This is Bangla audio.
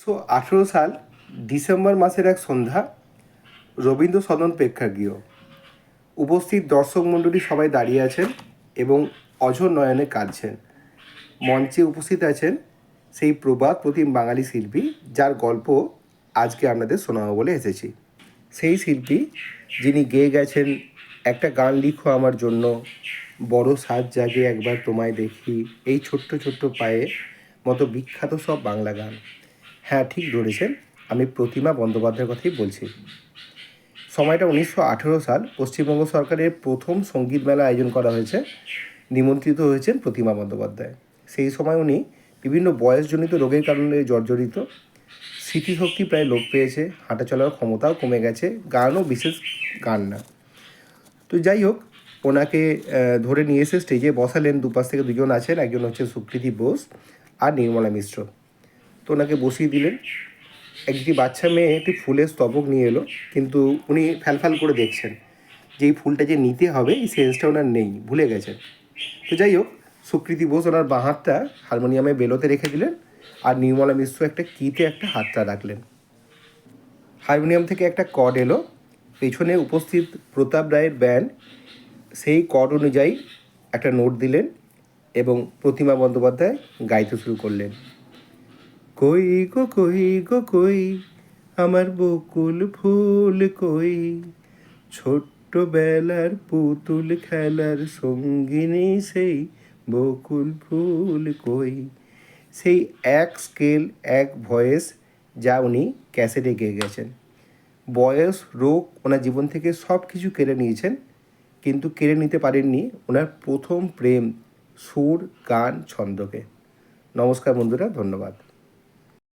সাল ডিসেম্বর মাসের এক সন্ধ্যা, রবীন্দ্র সদন প্রেক্ষাগৃহ। উপস্থিত দর্শক মণ্ডলী সবাই দাঁড়িয়ে আছেন এবং অঝোর নয়নে কাঁদছেন। মঞ্চে উপস্থিত আছেন সেই প্রবাদ প্রতিম বাঙালি শিল্পী, যার গল্প আজকে আপনাদের শোনাবো বলে এসেছি। সেই শিল্পী যিনি গেয়ে গেছেন একটা গান লিখো আমার জন্য, বড় সাজ জাগে একবার তোমায় দেখি, এই ছোট্ট ছোট্ট পায়ে মতো বিখ্যাত সব বাংলা গান। হ্যাঁ, ঠিক ধরেছেন, আমি প্রতিমা বন্দ্যোপাধ্যায়ের কথাই বলছি। সময়টা 1918 সাল। পশ্চিমবঙ্গ সরকারের প্রথম সঙ্গীত মেলা আয়োজন করা হয়েছে। নিমন্ত্রিত হয়েছেন প্রতিমা বন্দ্যোপাধ্যায়। সেই সময় উনি বিভিন্ন বয়সজনিত রোগের কারণে জর্জরিত, স্মৃতিশক্তি প্রায় লোপ পেয়েছে, হাঁটা চলার ক্ষমতাও কমে গেছে, গানও বিশেষ গান না। তো যাই হোক, ওনাকে ধরে নিয়ে এসে স্টেজে বসালেন। দুপাশ থেকে দুজন আছেন, একজন হচ্ছে সুকৃতি বোস আর নির্মলা মিশ্র। তো ওনাকে বসিয়ে দিলেন। একটি বাচ্চা মেয়ে একটি ফুলের স্তবক নিয়ে এলো, কিন্তু উনি ফ্যালফ্যাল করে দেখছেন যে এই ফুলটা যে নিতে হবে এই সেন্সটা ওনার নেই, ভুলে গেছেন। তো যাই হোক, সুকৃতি বোস ওনার বাঁ হাতটা হারমোনিয়ামে বেলোতে রেখে দিলেন, আর নির্মলা মিশ্র একটা কিতে একটা হাতটা রাখলেন। হারমোনিয়াম থেকে একটা কর্ড এলো, পেছনে উপস্থিত প্রতাপ রায়ের ব্যান্ড সেই কর্ড অনুযায়ী একটা নোট দিলেন এবং প্রতিমা বন্দ্যোপাধ্যায় গাইতে শুরু করলেন। কই গো কই গো কই, আমার বকুল ফুল কই, ছোট্টবেলার পুতুল খেলার সঙ্গিনী সেই বকুল ফুল কই। সেই এক স্কেল, এক ভয়েস, যা উনি ক্যাসেটে গেয়ে গেছেন। বয়স, রোগ ওনার জীবন থেকে সব কিছু কেড়ে নিয়েছেন, কিন্তু কেড়ে নিতে পারেননি ওনার প্রথম প্রেম, সুর, গান, ছন্দকে। নমস্কার বন্ধুরা, ধন্যবাদ।